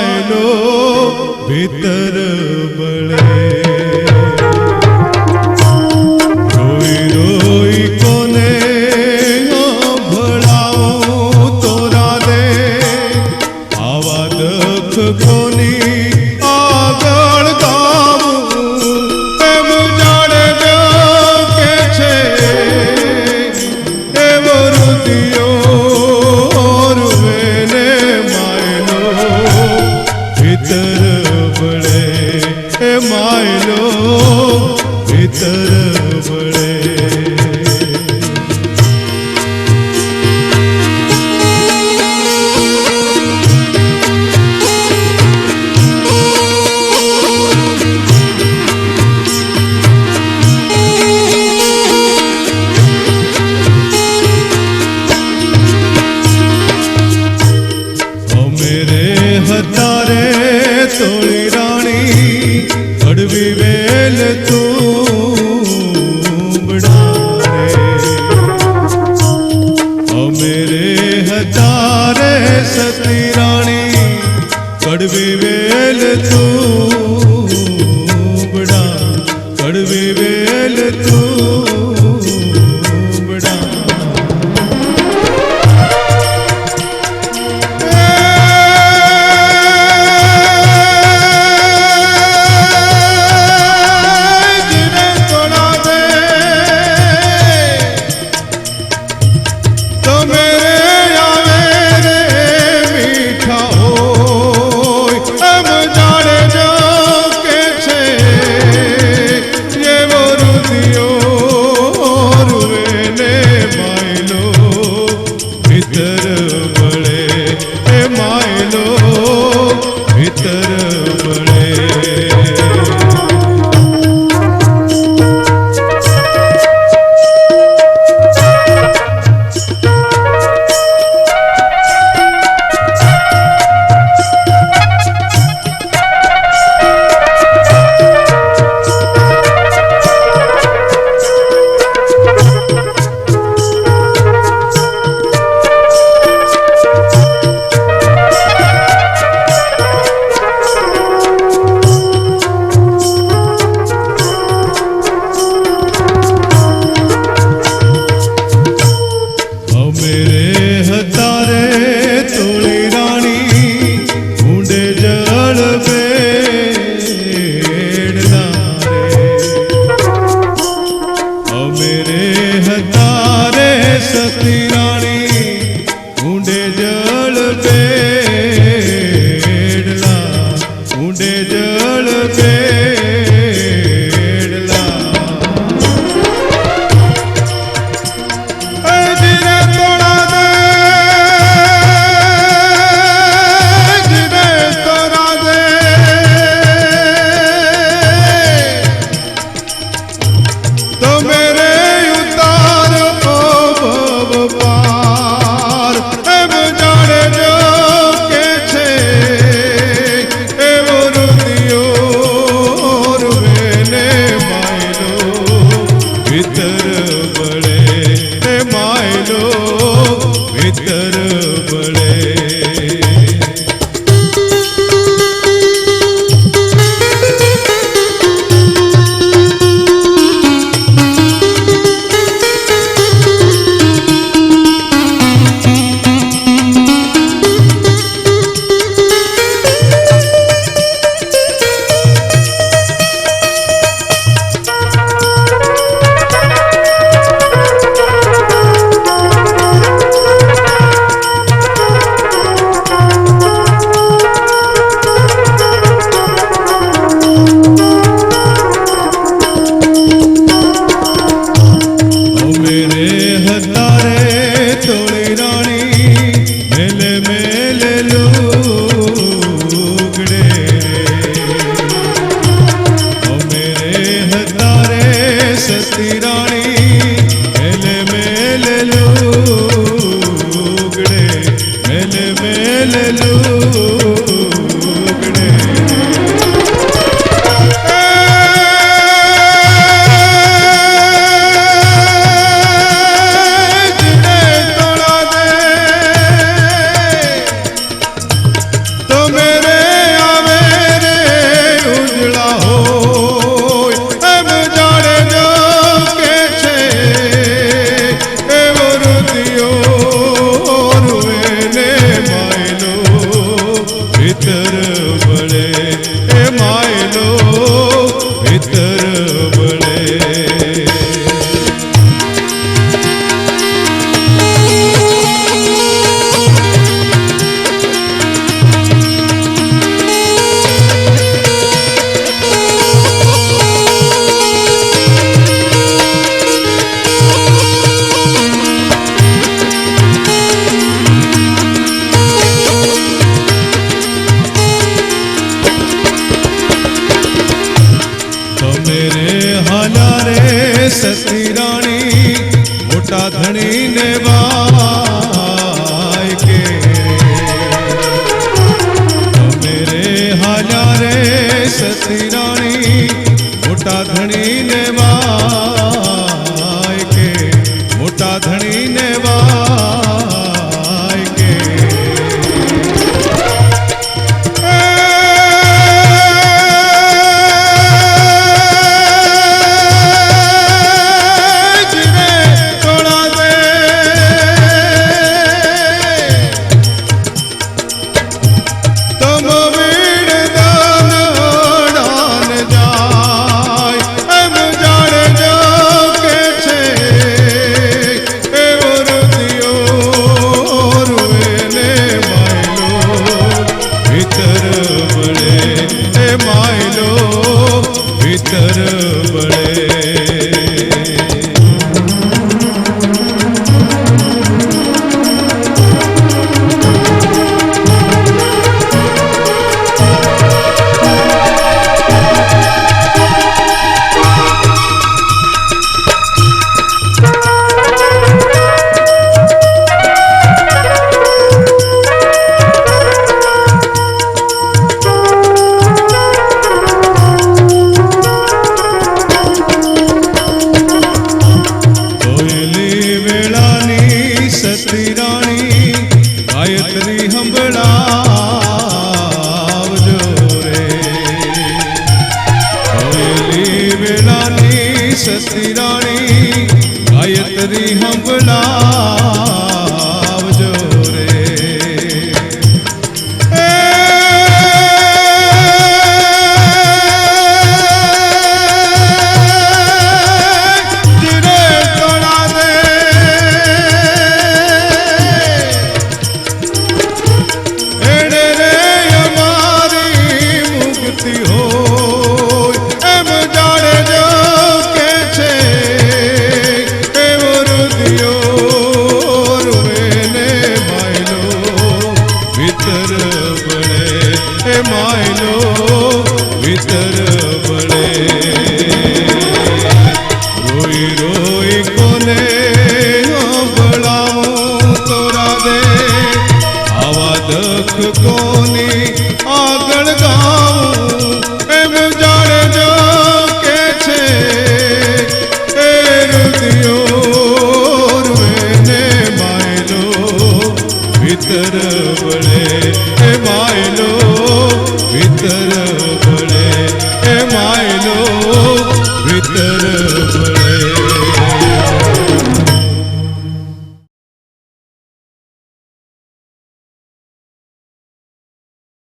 मायलो भीतर बड़े रोई रोई कोने भड़ाऊं तोरा दे आवा दुख कोनी आगळ गावूं एम जाने दो के छे एम रुदियो रुवेने मायलो भीतर बड़े मायलो भीतर बड़े हतारे तोड़ी रानी कड़वी वेल तू बड़ारे मेरे हतारे सती रानी कड़वी वेल तू बड़ा कड़वी वेल तू बड़ा जाने जो के छे ये वो रुदियो બળે એ માયલો ભીતર બળે. સતી રાણી મોટા ધણીને વાય કે તમે રે હાલ્યા રે સતી રાણી મોટા ધણીને વાય કે મોટા ધણીને વાય કે ભીતર બળે. સતી રાણી ગાયત્રી સંભળાવજો રે. કોયલી વેળાની સતી રાણી ગાયત્રી સંભળાવજો રે. માયલો ભીતર બળે. રોઈ રોઈ કોને સંભળાવું તો રાધે આવા દખ કોની